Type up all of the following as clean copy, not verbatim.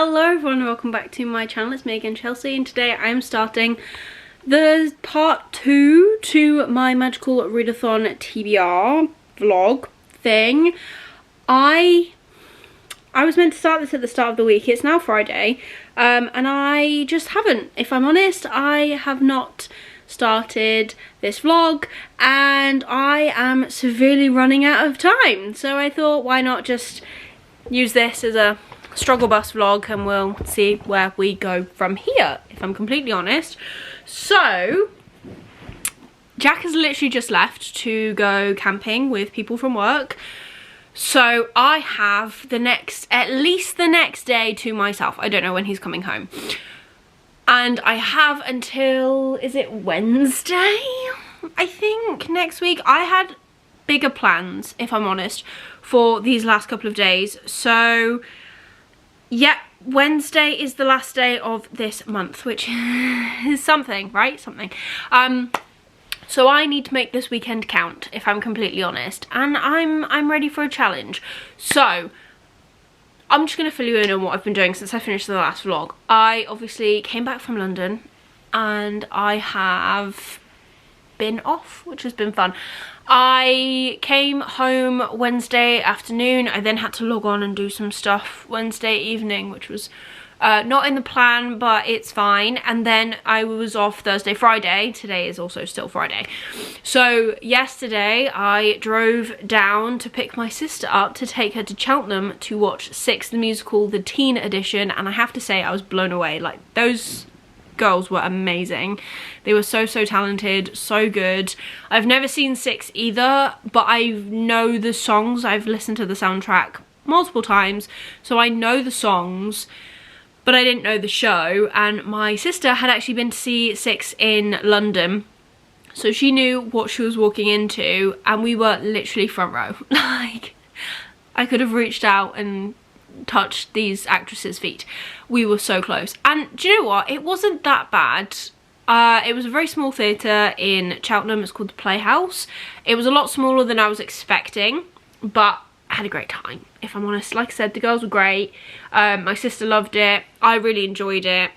Hello everyone, welcome back to my channel. It's me again, Chelsea, and today I am starting the part 2 to my magical readathon TBR vlog thing. I was meant to start this at the start of the week. It's now Friday, and I just haven't. If I'm honest, I have not started this vlog, and I am severely running out of time. So I thought, why not just use this as a struggle bus vlog and we'll see where we go from here, if I'm completely honest. So Jack has literally just left to go camping with people from work, so I have at least the next day to myself. I don't know when he's coming home, and I have until, is it Wednesday, I think, next week. I had bigger plans, if I'm honest, for these last couple of days. So yeah, Wednesday is the last day of this month, which is something, right? Something. So I need to make this weekend count, if I'm completely honest, and I'm ready for a challenge. So I'm just going to fill you in on what I've been doing since I finished the last vlog. I obviously came back from London and I have been off, which has been fun. I came home Wednesday afternoon. I then had to log on and do some stuff Wednesday evening, which was not in the plan, but it's fine. And then I was off Thursday, Friday. Today is also still Friday. So yesterday I drove down to pick my sister up to take her to Cheltenham to watch Six the Musical, the teen edition, and I have to say I was blown away. Like, those girls were amazing. They were so talented, so good. I've never seen Six either, but I know the songs. I've listened to the soundtrack multiple times, so I know the songs, but I didn't know the show. And my sister had actually been to see Six in London, so she knew what she was walking into, and we were literally front row. Like, I could have reached out and touched these actresses' feet. We were so close. And do you know what? It wasn't that bad. It was a very small theatre in Cheltenham. It's called the Playhouse. It was a lot smaller than I was expecting, but I had a great time, if I'm honest. Like I said, the girls were great. My sister loved it. I really enjoyed it.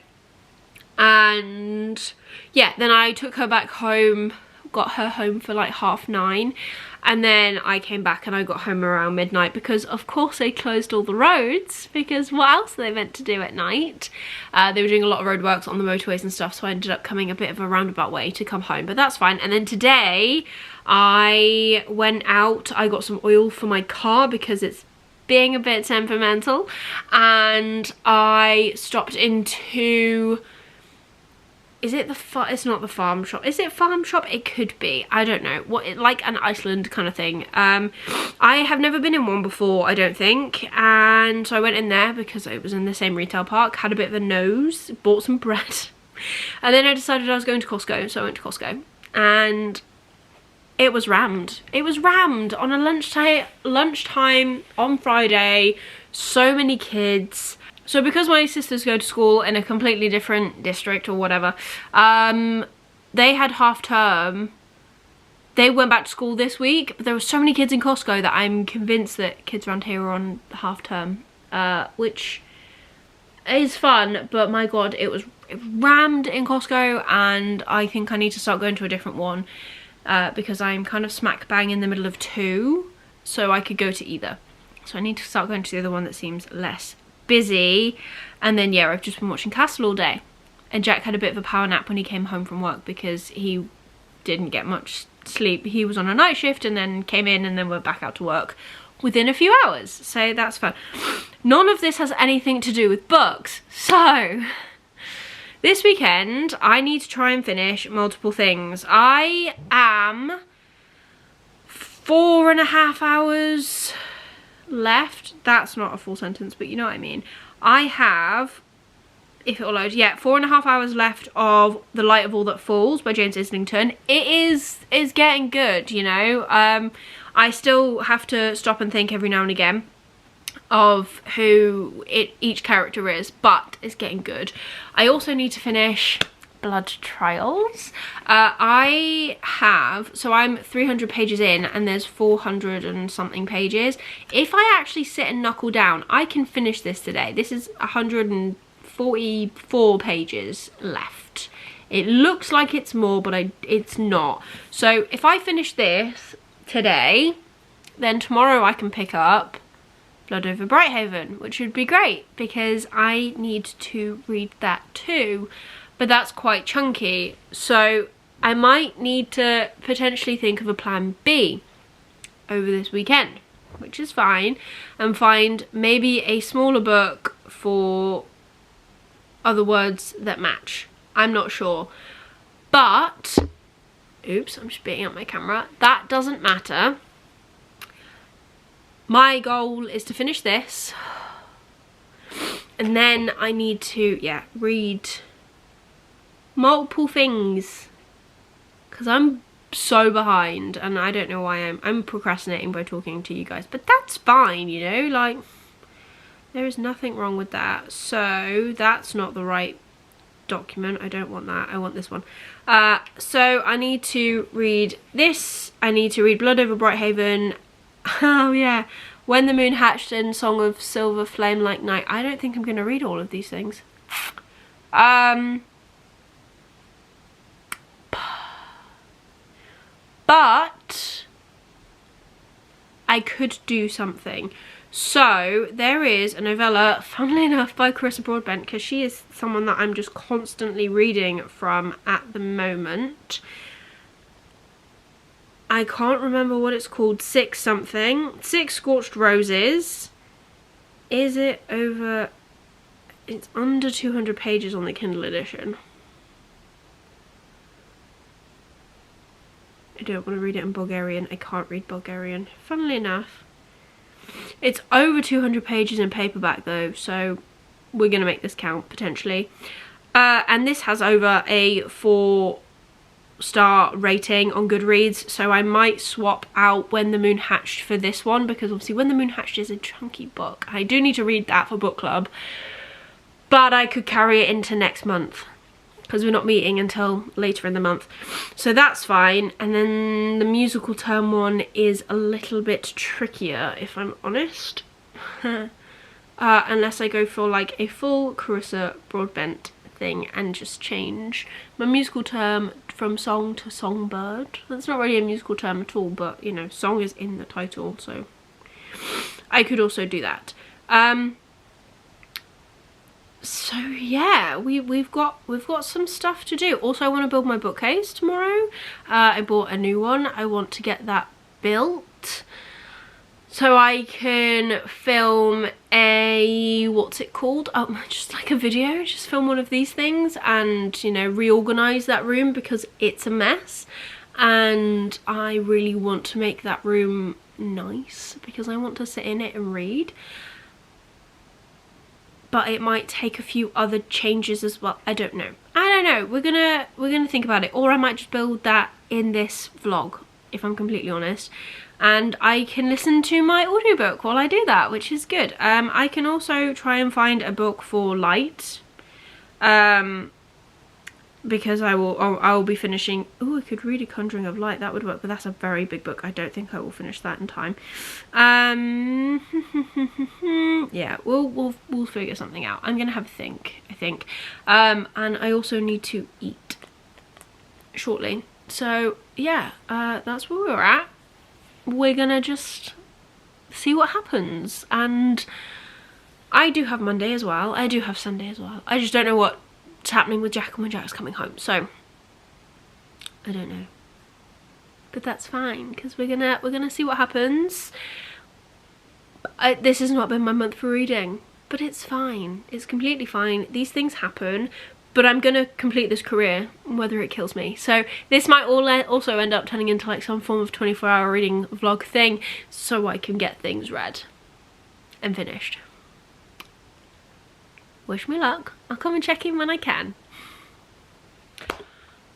And yeah, then I took her back home, got her home for like 9:30, and then I came back and I got home around midnight, because of course they closed all the roads, because what else are they meant to do at night? They were doing a lot of road works on the motorways and stuff, so I ended up coming a bit of a roundabout way to come home, but that's fine. And then today I went out, I got some oil for my car because it's being a bit temperamental, and I stopped into, is it it's not the farm shop. Is it farm shop? It could be. I don't know. What, like an Iceland kind of thing. I have never been in one before, I don't think. And so I went in there because it was in the same retail park. Had a bit of a nose. Bought some bread. And then I decided I was going to Costco. So I went to Costco. And it was rammed. It was rammed on a lunchtime on Friday. So many kids. So because my sisters go to school in a completely different district or whatever, they had half term. They went back to school this week, but there were so many kids in Costco that I'm convinced that kids around here are on half term, which is fun, but my god, it was rammed in Costco, and I think I need to start going to a different one, because I'm kind of smack bang in the middle of two, so I could go to either. So I need to start going to the other one that seems less busy. And then yeah, I've just been watching Castle all day, and Jack had a bit of a power nap when he came home from work because he didn't get much sleep. He was on a night shift and then came in and then went back out to work within a few hours, so that's fun. None of this has anything to do with books, so this weekend I need to try and finish multiple things. I am 4.5 hours left. That's not a full sentence, but you know what I mean. I have, if it will load, yeah, 4.5 hours left of The Light of All That Falls by James Islington. It is getting good, you know. I still have to stop and think every now and again of who each character is, but it's getting good. I also need to finish blood trials. So I'm 300 pages in and there's 400 and something pages. If I actually sit and knuckle down, I can finish this today. This is 144 pages left. It looks like it's more, but it's not. So if I finish this today, then tomorrow I can pick up Blood over Brighthaven, which would be great because I need to read that too, but that's quite chunky, so I might need to potentially think of a plan B over this weekend, which is fine, and find maybe a smaller book for other words that match. I'm not sure, but oops, I'm just beating up my camera. That doesn't matter. My goal is to finish this, and then I need to, yeah, read multiple things, because I'm so behind, and I don't know why I'm procrastinating by talking to you guys, but that's fine, you know, like, there is nothing wrong with that. So that's not the right document. I don't want that. I want this one. So I need to read this. I need to read Blood over Brighthaven. Oh yeah, When the Moon Hatched and Song of Silver Flame Like Night. I don't think I'm going to read all of these things. But I could do something. So there is a novella, funnily enough, by Carissa Broadbent, because she is someone that I'm just constantly reading from at the moment. I can't remember what it's called. Six Scorched Roses. Is it over? It's under 200 pages on the Kindle edition. I don't want to read it in Bulgarian. I can't read Bulgarian. Funnily enough. It's over 200 pages in paperback though, so we're going to make this count potentially. And this has over a 4-star rating on Goodreads, so I might swap out When the Moon Hatched for this one, because obviously When the Moon Hatched is a chunky book. I do need to read that for book club, but I could carry it into next month because we're not meeting until later in the month, so that's fine. And then the musical term one is a little bit trickier, if I'm honest. Unless I go for like a full Carissa Broadbent thing and just change my musical term from song to songbird. That's not really a musical term at all, but you know, song is in the title, so I could also do that. So yeah, we've got some stuff to do. Also, I want to build my bookcase tomorrow. I bought a new one. I want to get that built so I can film a, what's it called? Just like a video, just film one of these things and, you know, reorganize that room because it's a mess. And I really want to make that room nice because I want to sit in it and read. But it might take a few other changes as well. I don't know. We're gonna think about it, or I might just build that in this vlog, if I'm completely honest. And I can listen to my audiobook while I do that, which is good. I can also try and find a book for light, because I will be finishing. Oh, I could read A Conjuring of Light. That would work, but that's a very big book. I don't think I will finish that in time. Yeah, we'll figure something out. I'm gonna have a think, I think. And I also need to eat shortly. So yeah, that's where we're at. We're gonna just see what happens. And I do have Monday as well. I do have Sunday as well. I just don't know what's happening with Jack and when Jack's coming home, so I don't know, but that's fine because we're gonna see what happens. This has not been my month for reading, but it's fine. It's completely fine. These things happen, but I'm gonna complete this career whether it kills me. So this might also end up turning into like some form of 24-hour reading vlog thing, so I can get things read and finished. Wish me luck. I'll come and check in when I can.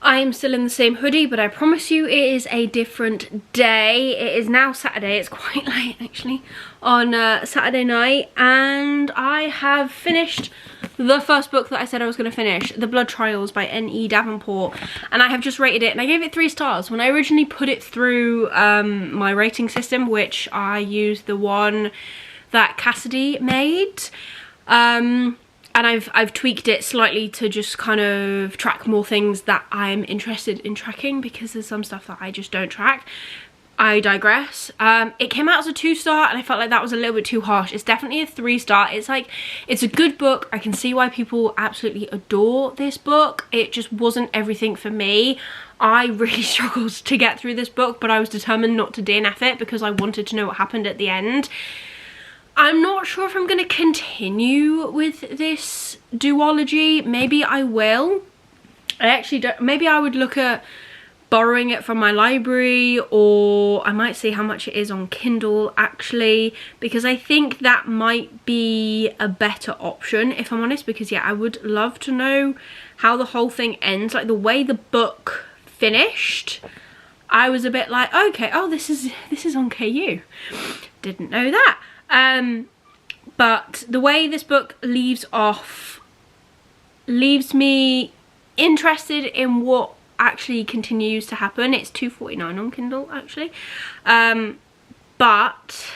I am still in the same hoodie, but I promise you it is a different day. It is now Saturday. It's quite late actually on Saturday night, and I have finished the first book that I said I was going to finish, The Blood Trials by N.E. Davenport, and I have just rated it, and I gave it 3 stars. When I originally put it through my rating system, which I used the one that Cassidy made, and I've tweaked it slightly to just kind of track more things that I'm interested in tracking, because there's some stuff that I just don't track. I digress. It came out as a 2-star, and I felt like that was a little bit too harsh. It's definitely a 3-star. It's like, it's a good book. I can see why people absolutely adore this book. It just wasn't everything for me. I really struggled to get through this book, but I was determined not to DNF it because I wanted to know what happened at the end. I'm not sure if I'm going to continue with this duology. Maybe I will. I actually don't. Maybe I would look at borrowing it from my library, or I might see how much it is on Kindle actually, because I think that might be a better option, if I'm honest, because yeah, I would love to know how the whole thing ends. Like, the way the book finished, I was a bit like, okay, oh, this is on KU. Didn't know that. But the way this book leaves off leaves me interested in what actually continues to happen. It's $2.49 on Kindle actually, but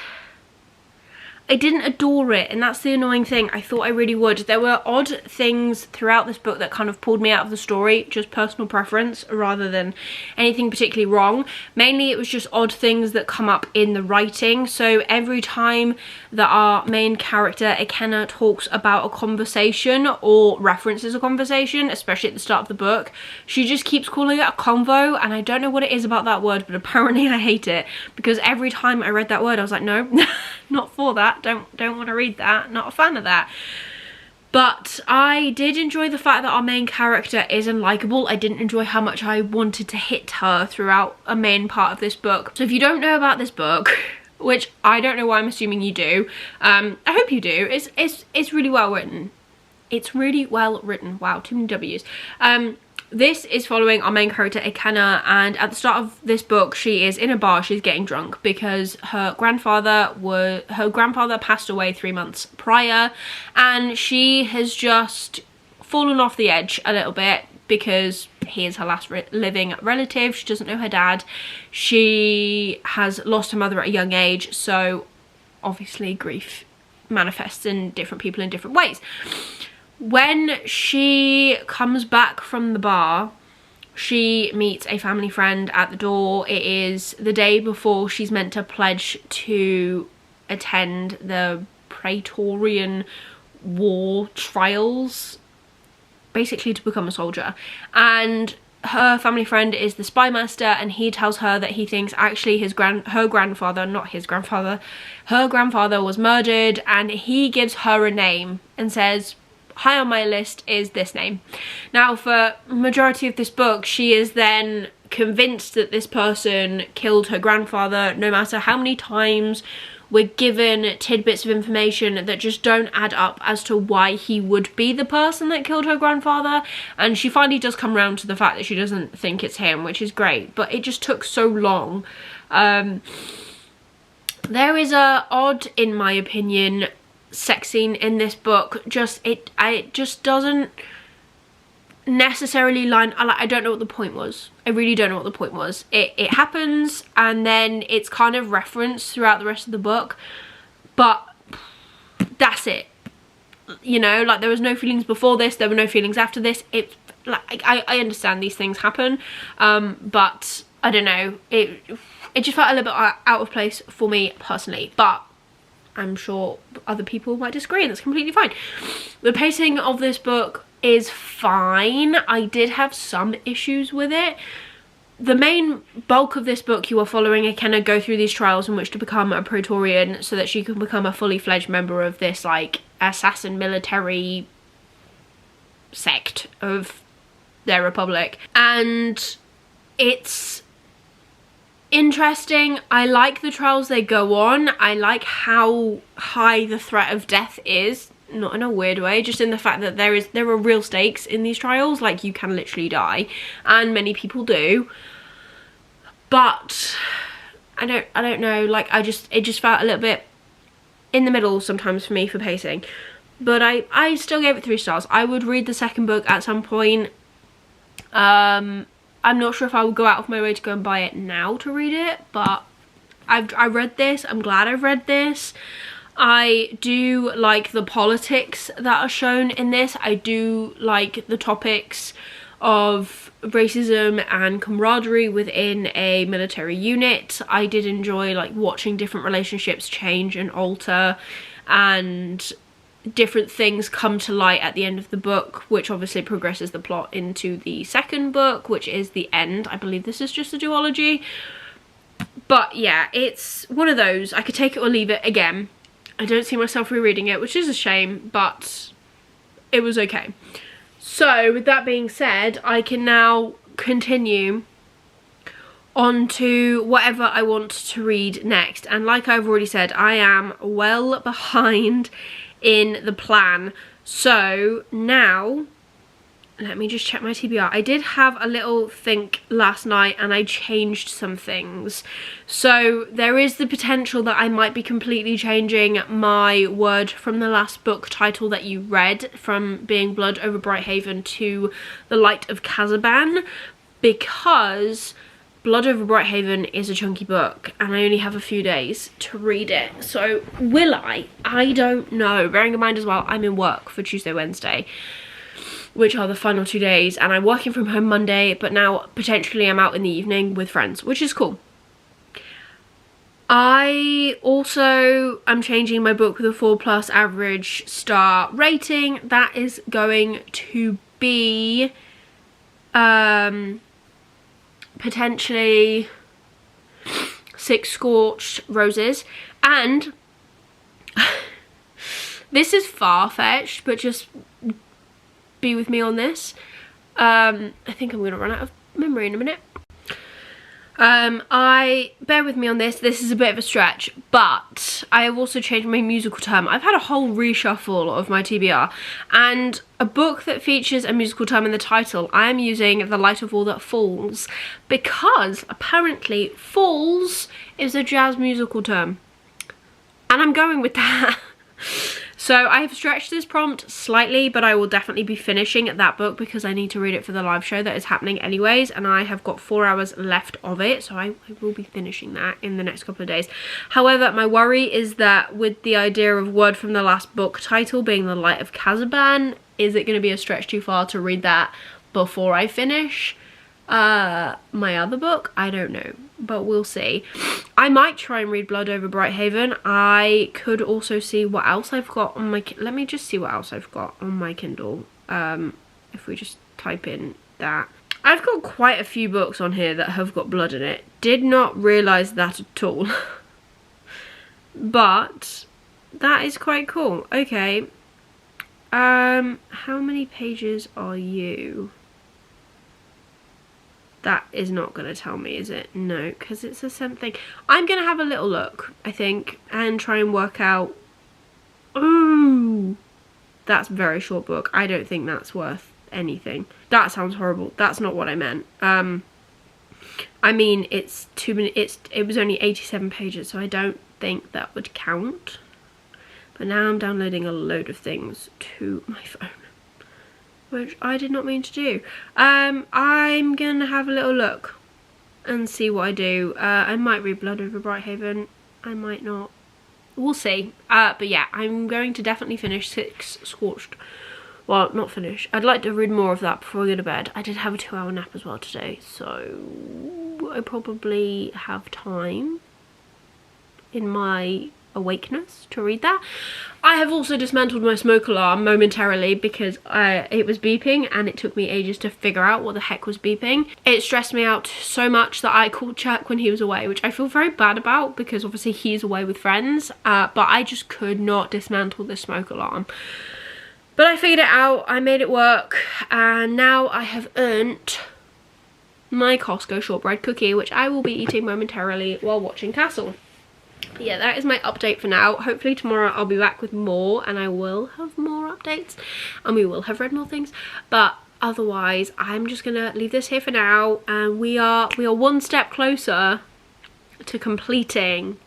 I didn't adore it, and that's the annoying thing. I thought I really would. There were odd things throughout this book that kind of pulled me out of the story, just personal preference rather than anything particularly wrong. Mainly it was just odd things that come up in the writing. So every time that our main character Ikenna talks about a conversation or references a conversation, especially at the start of the book, she just keeps calling it a convo, and I don't know what it is about that word, but apparently I hate it, because every time I read that word I was like, no, not for that. Don't want to read that. Not a fan of that. But I did enjoy the fact that our main character is unlikable. I didn't enjoy how much I wanted to hit her throughout a main part of this book. So if you don't know about this book, which I don't know why I'm assuming you do, I hope you do. It's really well written. It's really well written. Wow, too many W's. This is following our main character Ikenna, and at the start of this book she is in a bar. She's getting drunk because her grandfather passed away 3 months prior, and she has just fallen off the edge a little bit because he is her last living relative. She doesn't know her dad. She has lost her mother at a young age, so obviously grief manifests in different people in different ways. When she comes back from the bar, she meets a family friend at the door. It is the day before she's meant to pledge to attend the Praetorian War trials, basically to become a soldier. And her family friend is the spy master, and he tells her that he thinks actually her grandfather was murdered, and he gives her a name and says, high on my list is this name. Now, for majority of this book, she is then convinced that this person killed her grandfather, no matter how many times we're given tidbits of information that just don't add up as to why he would be the person that killed her grandfather. And she finally does come around to the fact that she doesn't think it's him, which is great, but it just took so long. There is a odd, in my opinion, sex scene in this book. It just doesn't necessarily line. I don't know what the point was. I really don't know what the point was. It happens, and then it's kind of referenced throughout the rest of the book, but that's it. You know, like, there was no feelings before this, there were no feelings after this. It, like, I understand these things happen, but I don't know, it just felt a little bit out of place for me personally, but I'm sure other people might disagree, and that's completely fine. The pacing of this book is fine. I did have some issues with it. The main bulk of this book, you are following Ikenna go through these trials in which to become a Praetorian so that she can become a fully fledged member of this, like, assassin military sect of their republic. And it's interesting. I like the trials they go on. I like how high the threat of death is, not in a weird way, just in the fact that there are real stakes in these trials. Like, you can literally die, and many people do. But I don't know, like, it just felt a little bit in the middle sometimes for me for pacing. but I still gave it 3 stars. I would read the second book at some point. I'm not sure if I would go out of my way to go and buy it now to read it, but I read this. I'm glad I've read this. I do like the politics that are shown in this. I do like the topics of racism and camaraderie within a military unit. I did enjoy like watching different relationships change and alter, and different things come to light at the end of the book, which obviously progresses the plot into the second book, which is the end. I believe this is just a duology. But yeah, it's one of those. I could take it or leave it. Again, I don't see myself rereading it, which is a shame, but it was okay. So with that being said, I can now continue on to whatever I want to read next. And like I've already said, I am well behind in the plan. So now, let me just check my TBR. I did have a little think last night and I changed some things. So there is the potential that I might be completely changing my word from the last book title that you read, from being Blood over Brighthaven to The Light of Kazaban, because Blood over Brighthaven is a chunky book and I only have a few days to read it. So will I? I don't know. Bearing in mind as well, I'm in work for Tuesday, Wednesday, which are the final 2 days, and I'm working from home Monday, but now potentially I'm out in the evening with friends, which is cool. I also am changing my book with a 4+ average star rating. That is going to be potentially 6 Scorched Roses. And this is far-fetched, but just be with me on this. I think I'm gonna run out of memory in a minute. Bear with me on this. This is a bit of a stretch, but I have also changed my musical term. I've had a whole reshuffle of my TBR, and a book that features a musical term in the title, I am using The Light of All That Falls, because apparently falls is a jazz musical term, and I'm going with that. So I have stretched this prompt slightly, but I will definitely be finishing that book because I need to read it for the live show that is happening anyways, and I have got 4 hours left of it, so I will be finishing that in the next couple of days. However, my worry is that with the idea of word from the last book title being The Light of Kazaban, is it going to be a stretch too far to read that before I finish my other book? I don't know, but we'll see. I might try and read Blood over Brighthaven. I could also see what else I've got on my, let me just see what else I've got on my Kindle. If we just type in that. I've got quite a few books on here that have got blood in it. Did not realise that at all. But that is quite cool. Okay. How many pages are you? That is not going to tell me, is it? No, because it's a something. I'm going to have a little look, I think, and try and work out. Ooh, that's a very short book. I don't think that's worth anything. That sounds horrible. That's not what I meant. I mean, it's 2 minutes. It was only 87 pages, so I don't think that would count. But now I'm downloading a load of things to my phone, which I did not mean to do. I'm gonna have a little look and see what I do. I might read Blood over Brighthaven, I might not. We'll see. But yeah, I'm going to definitely finish 6 Scorched. Well, not finish. I'd like to read more of that before I go to bed. I did have a 2-hour nap as well today, so I probably have time in my awakeness to read that. I have also dismantled my smoke alarm momentarily because it was beeping and it took me ages to figure out what the heck was beeping. It stressed me out so much that I called Chuck when he was away, which I feel very bad about because obviously he's away with friends, but I just could not dismantle the smoke alarm. But I figured it out, I made it work, and now I have earned my Costco shortbread cookie, which I will be eating momentarily while watching Castle. Yeah, that is my update for now. Hopefully tomorrow I'll be back with more, and I will have more updates and we will have read more things, but otherwise I'm just gonna leave this here for now, and we are one step closer to completing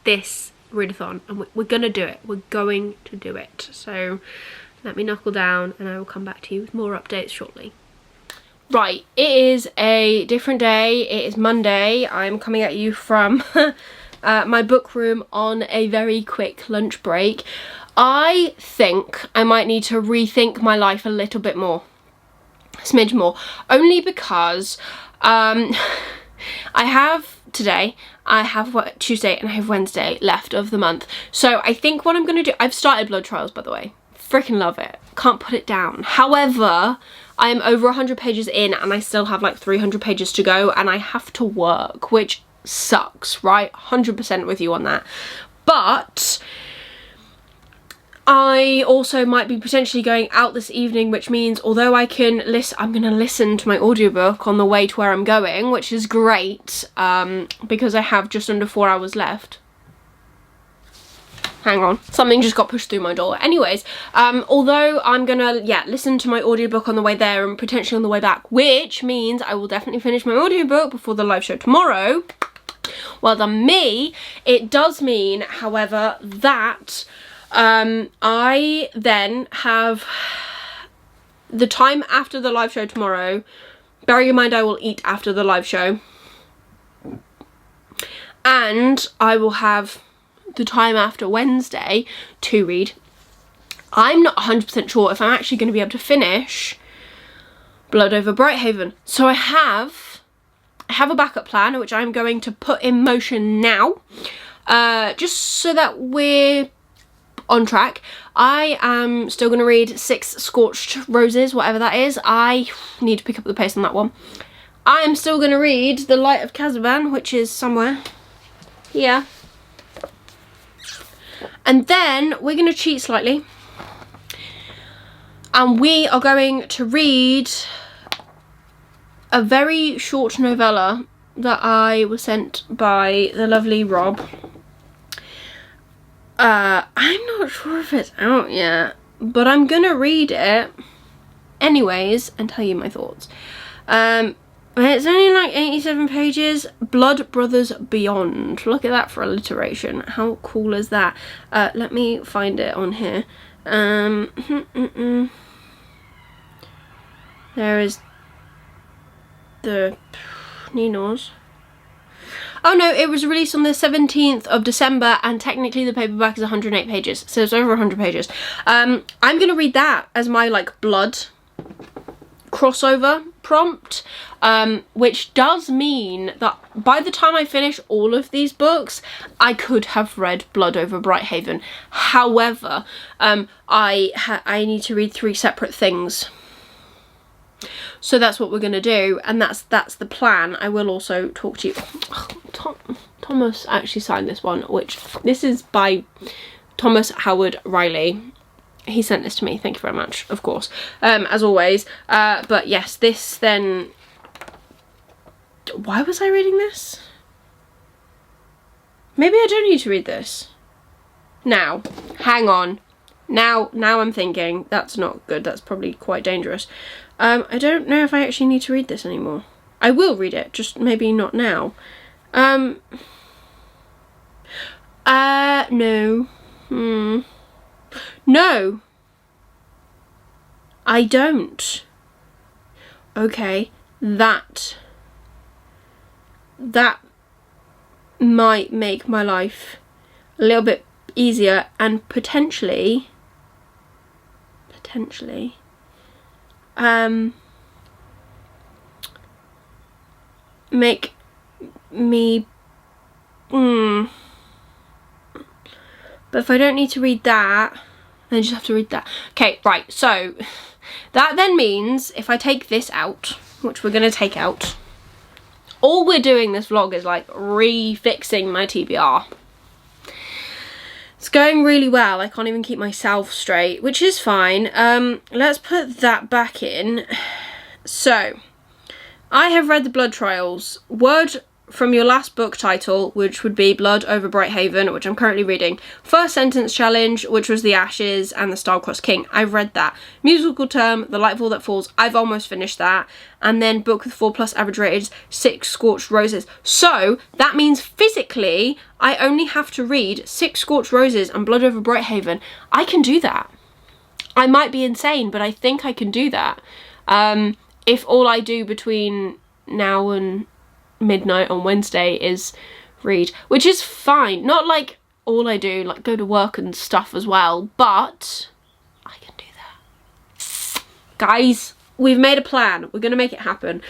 this readathon, and we're gonna do it. We're going to do it. So let me knuckle down and I will come back to you with more updates shortly. Right, it is a different day. It is Monday. I'm coming at you from my book room on a very quick lunch break. I think I might need to rethink my life a little bit more. A smidge more. Only because I have today, I have Tuesday and I have Wednesday left of the month. So I think what I'm going to do, I've started Blood Trials, by the way. Freaking love it. Can't put it down. However, I'm over 100 pages in and I still have like 300 pages to go and I have to work, which sucks, right? 100% with you on that. But I also might be potentially going out this evening, which means although I can listen, I'm going to listen to my audiobook on the way to where I'm going, which is great, because I have just under 4 hours left. Hang on, something just got pushed through my door. Anyways, although I'm gonna, listen to my audiobook on the way there and potentially on the way back, which means I will definitely finish my audiobook before the live show tomorrow. Well done me. It does mean, however, that I then have the time after the live show tomorrow. Bearing in mind I will eat after the live show. And I will have the time after Wednesday to read. I'm not 100% sure if I'm actually going to be able to finish Blood over Brighthaven. So I have a backup plan which I'm going to put in motion now, just so that we're on track. I am still going to read 6 Scorched Roses, whatever that is. I need to pick up the pace on that one. I am still going to read The Light of Kazaban, which is somewhere here. And then we're going to cheat slightly and we are going to read a very short novella that I was sent by the lovely Rob. I'm not sure if it's out yet, but I'm going to read it anyways and tell you my thoughts. It's only like 87 pages. Blood Brothers Beyond. Look at that for alliteration. How cool is that? Let me find it on here. There is the Ninos. Oh no, it was released on the 17th of December and technically the paperback is 108 pages. So it's over 100 pages. I'm going to read that as my like blood crossover prompt, which does mean that by the time I finish all of these books I could have read Blood over Brighthaven. However, I need to read 3 separate things, so that's what we're gonna do, and that's the plan. I will also talk to you. Thomas actually signed this one, which this is by Thomas Howard Riley. He sent this to me, thank you very much, of course, as always. But yes, this then... Why was I reading this? Maybe I don't need to read this. Now, hang on. Now I'm thinking, that's not good, that's probably quite dangerous. I don't know if I actually need to read this anymore. I will read it, just maybe not now. No. No, I don't. Okay, that might make my life a little bit easier and potentially make me But if I don't need to read that, then I just have to read that. Okay, right, so that then means if I take this out, which we're going to take out, all we're doing this vlog is like refixing my TBR. It's going really well. I can't even keep myself straight, which is fine. Let's put that back in. So, I have read the Blood Trials word from your last book title, which would be Blood over Brighthaven, which I'm currently reading. First Sentence Challenge, which was The Ashes and The Star-Crossed King. I've read that. Musical term, The Lightfall That Falls. I've almost finished that. And then book with 4+ average rated, 6 Scorched Roses. So that means physically I only have to read 6 Scorched Roses and Blood over Brighthaven. I can do that. I might be insane, but I think I can do that. If all I do between now and midnight on Wednesday is read, which is fine. Not like all I do, like go to work and stuff as well, but I can do that. Guys, we've made a plan. We're gonna make it happen.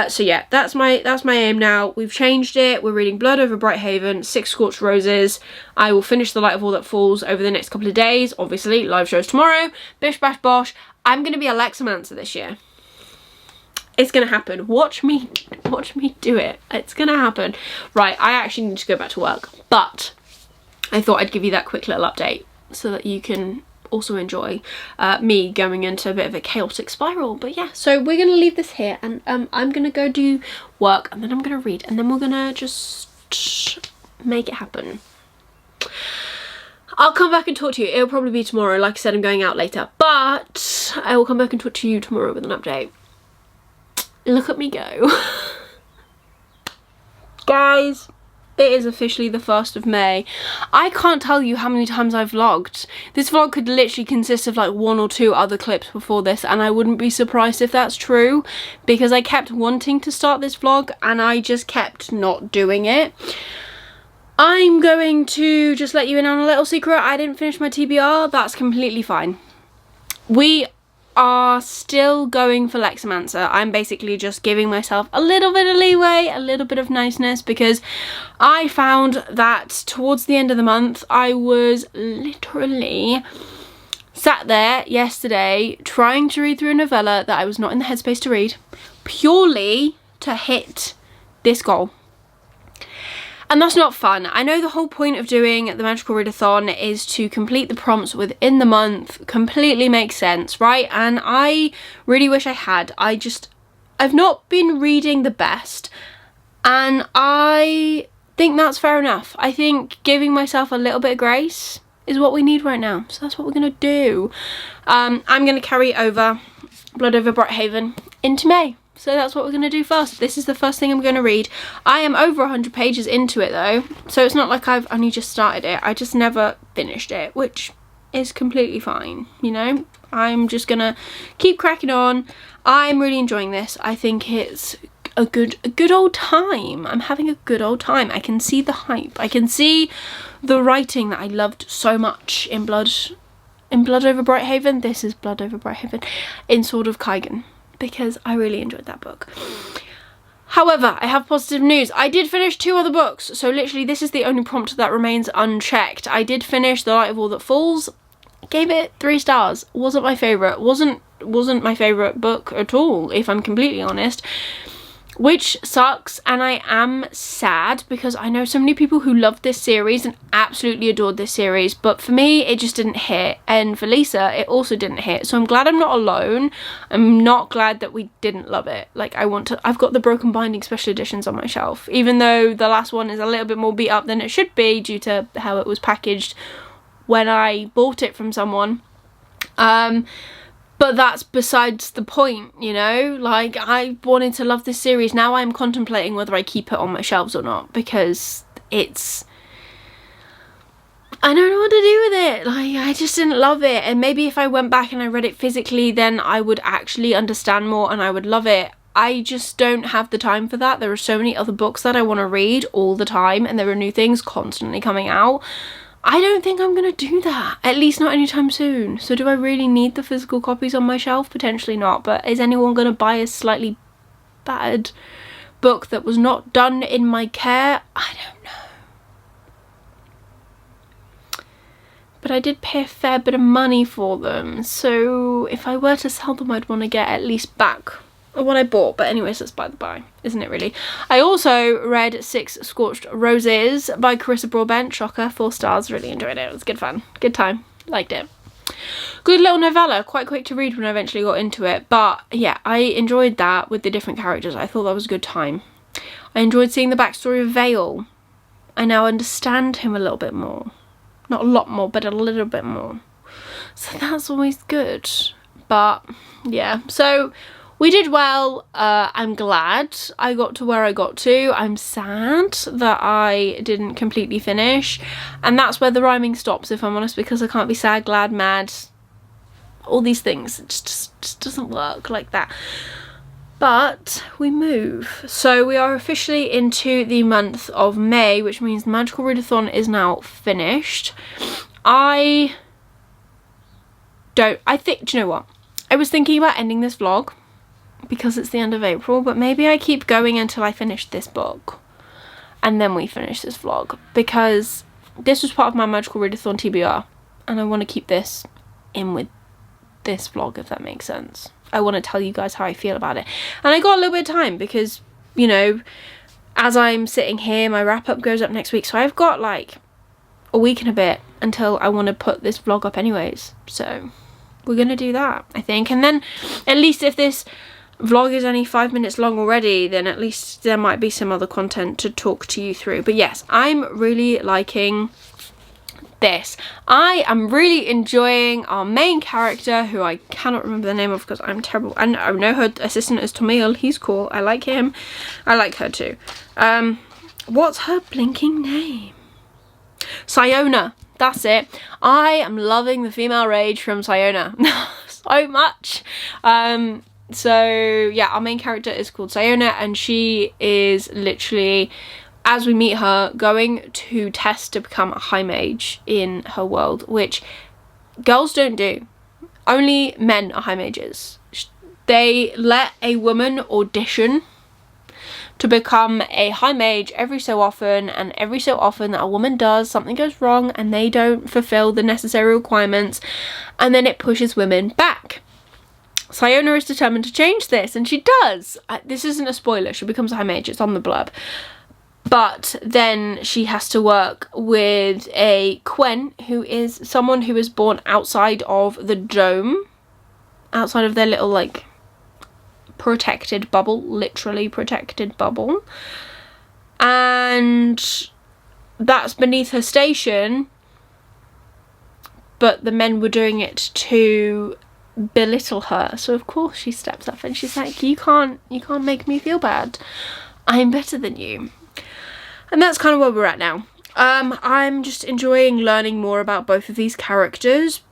So yeah, that's my aim now. We've changed it. We're reading Blood over Brighthaven, 6 Scorched Roses. I will finish The Light of All That Falls over the next couple of days. Obviously, live shows tomorrow. Bish bash bosh. I'm gonna be a Lexamancer this year. It's gonna happen. Watch me do it. It's gonna happen. Right, I actually need to go back to work, but I thought I'd give you that quick little update so that you can also enjoy me going into a bit of a chaotic spiral. But yeah, so we're gonna leave this here, and I'm gonna go do work, and then I'm gonna read, and then we're gonna just make it happen. I'll come back and talk to you. It'll probably be tomorrow. Like I said, I'm going out later, but I will come back and talk to you tomorrow with an update. Look at me go. Guys, it is officially the 1st of May. I can't tell you how many times I've vlogged. This vlog could literally consist of like 1 or 2 other clips before this, and I wouldn't be surprised if that's true, because I kept wanting to start this vlog and I just kept not doing it. I'm going to just let you in on a little secret. I didn't finish my TBR. That's completely fine. We are still going for Lexamancer. I'm basically just giving myself a little bit of leeway, a little bit of niceness, because I found that towards the end of the month I was literally sat there yesterday trying to read through a novella that I was not in the headspace to read, purely to hit this goal. And that's not fun. I know the whole point of doing the Magical Readathon is to complete the prompts within the month. Completely makes sense, right? And I really wish I had. I've not been reading the best, and I think that's fair enough. I think giving myself a little bit of grace is what we need right now. So that's what we're gonna do. I'm gonna carry over Blood over Brighthaven into May. So that's what we're going to do first. This is the first thing I'm going to read. I am over 100 pages into it though, so it's not like I've only just started it. I just never finished it, which is completely fine, you know? I'm just going to keep cracking on. I'm really enjoying this. I think it's a good old time. I'm having a good old time. I can see the hype. I can see the writing that I loved so much in Blood over Brighthaven. This is Blood over Brighthaven in Sword of Kaigen, because I really enjoyed that book. However, I have positive news. I did finish 2 other books, so literally this is the only prompt that remains unchecked. I did finish The Light of All That Falls. Gave it 3 stars. Wasn't my favourite. Wasn't my favourite book at all, if I'm completely honest. Which sucks, and I am sad, because I know so many people who loved this series and absolutely adored this series, but for me it just didn't hit, and for Lisa it also didn't hit. So I'm glad I'm not alone. I'm not glad that we didn't love it. Like, I've got the Broken Binding special editions on my shelf, even though the last one is a little bit more beat up than it should be due to how it was packaged when I bought it from someone. But that's besides the point, you know? Like, I wanted to love this series. Now I'm contemplating whether I keep it on my shelves or not, because it's... I don't know what to do with it. Like, I just didn't love it. And maybe if I went back and I read it physically, then I would actually understand more and I would love it. I just don't have the time for that. There are so many other books that I want to read all the time, and there are new things constantly coming out. I don't think I'm going to do that, at least not anytime soon. So do I really need the physical copies on my shelf? Potentially not, but is anyone going to buy a slightly battered book that was not done in my care? I don't know. But I did pay a fair bit of money for them, so if I were to sell them I'd want to get at least back what I bought. But anyways, that's by the by, isn't it really? I also read 6 Scorched Roses by Carissa Broadbent. Shocker, 4 stars. Really enjoyed it. It was good fun. Good time. Liked it. Good little novella. Quite quick to read when I eventually got into it. But yeah, I enjoyed that with the different characters. I thought that was a good time. I enjoyed seeing the backstory of Vale. I now understand him a little bit more. Not a lot more, but a little bit more. So that's always good. But yeah, so we did well. I'm glad I got to where I got to. I'm sad that I didn't completely finish. And that's where the rhyming stops, if I'm honest, because I can't be sad, glad, mad. All these things. It just doesn't work like that. But we move. So we are officially into the month of May, which means the Magical Readathon is now finished. Do you know what? I was thinking about ending this vlog because it's the end of April, but maybe I keep going until I finish this book and then we finish this vlog, because this was part of my Magical Readathon TBR and I want to keep this in with this vlog, if that makes sense. I want to tell you guys how I feel about it. And I got a little bit of time because, you know, as I'm sitting here, my wrap up goes up next week, so I've got like a week and a bit until I want to put this vlog up anyways. So we're gonna do that, I think. And then at least if this vlog is only 5 minutes long already, then at least there might be some other content to talk to you through. But yes, I'm really liking this. I am really enjoying our main character, who I cannot remember the name of because I'm terrible. And I know her assistant is Tomil. He's cool. I like him. I like her too. What's her blinking name? Siona. That's it. I am loving the female rage from Siona so much. So yeah, our main character is called Siona, and she is literally, as we meet her, going to test to become a high mage in her world, which girls don't do. Only men are high mages. They let a woman audition to become a high mage every so often, and every so often that a woman does, something goes wrong and they don't fulfill the necessary requirements, and then it pushes women back. Siona is determined to change this, and she does. This isn't a spoiler, she becomes a high mage, it's on the blurb. But then she has to work with a Quen, who is someone who is born outside of the dome, outside of their little like protected bubble, literally protected bubble, and that's beneath her station, but the men were doing it to belittle her, so of course she steps up and she's like, you can't make me feel bad, I'm better than you. And that's kind of where we're at now. I'm just enjoying learning more about both of these characters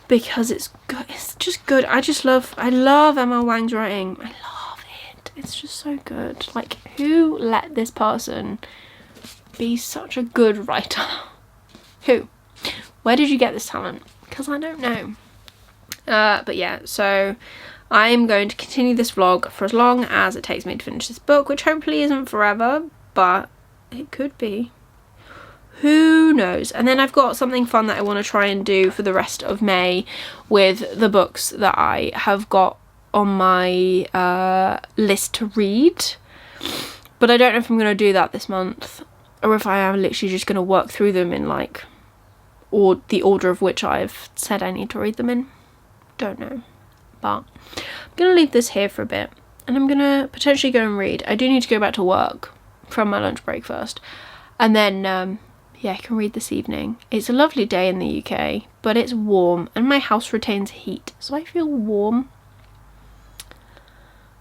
because it's good. It's just good. I love Emma Wang's writing. I love it. It's just so good. Like, who let this person be such a good writer? Who? Where did you get this talent? Because I don't know. But yeah, so I'm going to continue this vlog for as long as it takes me to finish this book, which hopefully isn't forever, but it could be. Who knows? And then I've got something fun that I want to try and do for the rest of May with the books that I have got on my list to read. But I don't know if I'm going to do that this month, or if I am literally just going to work through them in like the order of which I've said I need to read them in. Don't know. But I'm going to leave this here for a bit, and I'm going to potentially go and read. I do need to go back to work from my lunch break first, and then yeah, I can read this evening. It's a lovely day in the UK, but it's warm and my house retains heat, so I feel warm.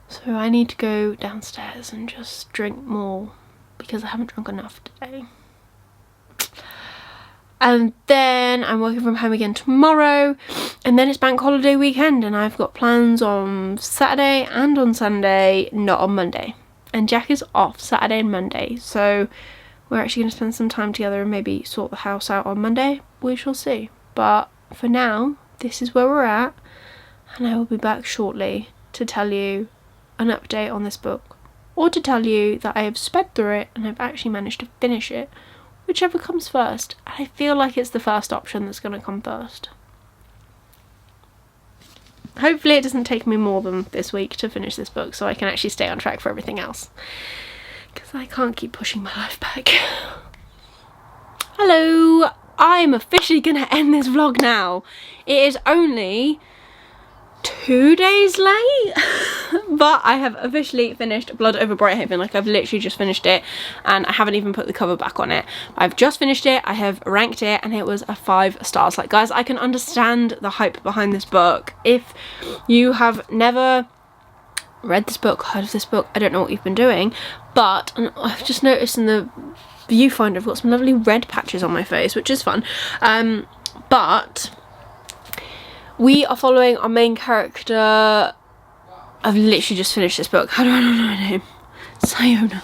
So I need to go downstairs and just drink more because I haven't drunk enough today. And then I'm working from home again tomorrow, and then it's bank holiday weekend, and I've got plans on Saturday and on Sunday, not on Monday. And Jack is off Saturday and Monday, so we're actually going to spend some time together and maybe sort the house out on Monday. We shall see. But for now, this is where we're at, and I will be back shortly to tell you an update on this book, or to tell you that I have sped through it and I've actually managed to finish it, whichever comes first. I feel like it's the first option that's going to come first. Hopefully it doesn't take me more than this week to finish this book, so I can actually stay on track for everything else, because I can't keep pushing my life back. Hello, I'm officially gonna end this vlog now. It is only 2 days late. but I have officially finished Blood Over Brighthaven. Like, I've literally just finished it, and I haven't even put the cover back on it. I've just finished it, I have ranked it, and it was a 5 stars. Like, guys, I can understand the hype behind this book. If you have never read this book, heard of this book, I don't know what you've been doing, but I've just noticed in the viewfinder I've got some lovely red patches on my face, which is fun. But we are following our main character. I've literally just finished this book. How do I not know her name? Siona.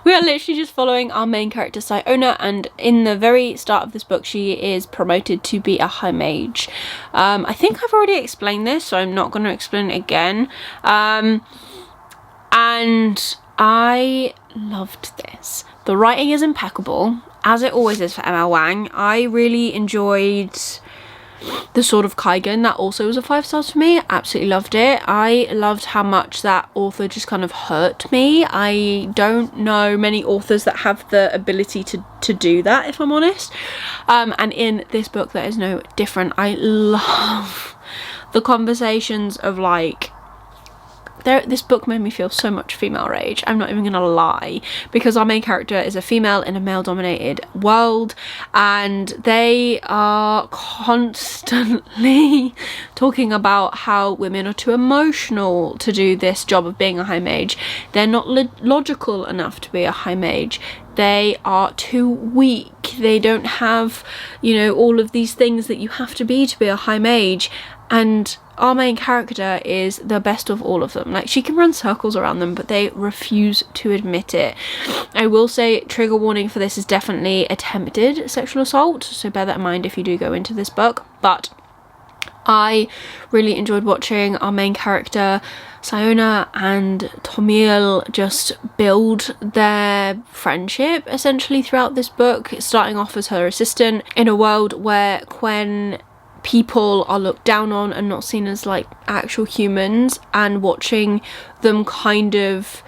We are literally just following our main character Siona, and in the very start of this book she is promoted to be a high mage. I think I've already explained this, so I'm not going to explain it again. And I loved this. The writing is impeccable, as it always is for ML Wang. I really enjoyed the Sword of Kaigen. That also was a 5 stars for me. Absolutely loved it. I loved how much that author just kind of hurt me. I don't know many authors that have the ability to do that, if I'm honest. And in this book that is no different. I love the conversations of, like, this book made me feel so much female rage. I'm not even gonna lie, because our main character is a female in a male dominated world, and they are constantly talking about how women are too emotional to do this job of being a high mage. They're not logical enough to be a high mage. They are too weak. They don't have, you know, all of these things that you have to be a high mage. And our main character is the best of all of them. Like, she can run circles around them, but they refuse to admit it. I will say, trigger warning for this is definitely attempted sexual assault, so bear that in mind if you do go into this book. But I really enjoyed watching our main character Siona and Tomil just build their friendship essentially throughout this book, starting off as her assistant in a world where Quen people are looked down on and not seen as like actual humans, and watching them kind of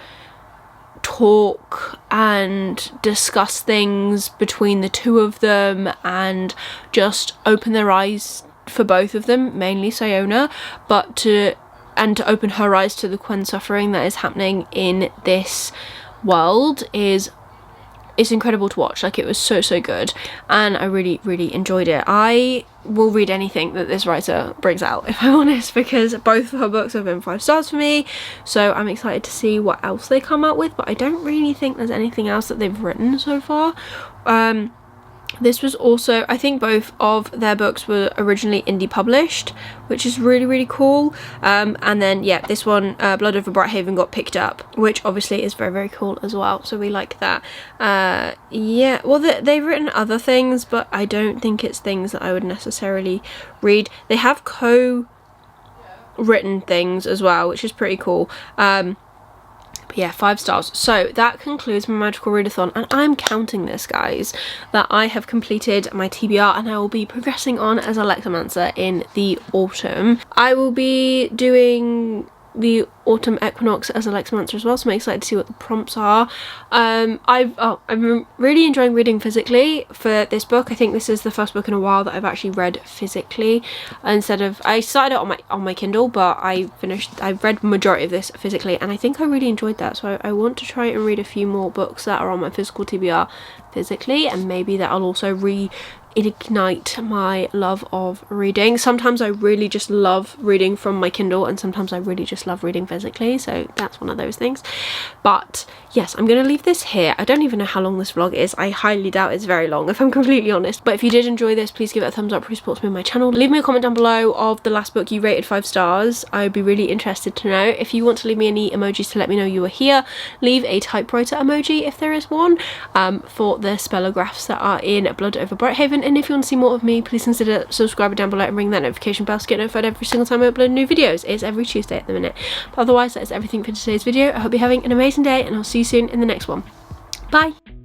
talk and discuss things between the two of them and just open their eyes for both of them, mainly Siona, but to open her eyes to the Quen suffering that is happening in this world it's incredible to watch. Like, it was so good, and I really enjoyed it. I will read anything that this writer brings out, if I'm honest, because both of her books have been 5 stars for me, so I'm excited to see what else they come out with, but I don't really think there's anything else that they've written so far. This was also, I think both of their books were originally indie published, which is really cool. And then, yeah, this one, Blood Over Brighthaven, got picked up, which obviously is very cool as well, so we like that. Yeah, well, they've written other things, but I don't think it's things that I would necessarily read. They have co-written things as well, which is pretty cool. But yeah, 5 stars. So that concludes my magical readathon, and I'm counting this, guys, that I have completed my TBR, and I will be progressing on as a Lectomancer in the autumn. I will be doing the autumn equinox as a Lectomancer as well, so I'm excited to see what the prompts are. I'm really enjoying reading physically for this book. I think this is the first book in a while that I've actually read physically instead of, I started it on my Kindle, but I read majority of this physically, and I think I really enjoyed that, so I want to try and read a few more books that are on my physical TBR physically, and maybe that'll also reignite my love of reading. Sometimes I really just love reading from my Kindle, and sometimes I really just love reading physically, so that's one of those things. But yes, I'm gonna leave this here. I don't even know how long this vlog is. I highly doubt it's very long, if I'm completely honest, but if you did enjoy this, please give it a thumbs up. It supports me on my channel. Leave me a comment down below of the last book you rated 5 stars. I would be really interested to know. If you want to leave me any emojis to let me know you were here, leave a typewriter emoji if there is one, for the spellagraphs that are in Blood Over Brighthaven. And if you want to see more of me, please consider subscribing down below and ring that notification bell to get notified every single time I upload new videos. It's every Tuesday at the minute. But otherwise, that is everything for today's video. I hope you're having an amazing day, and I'll see you soon in the next one. Bye!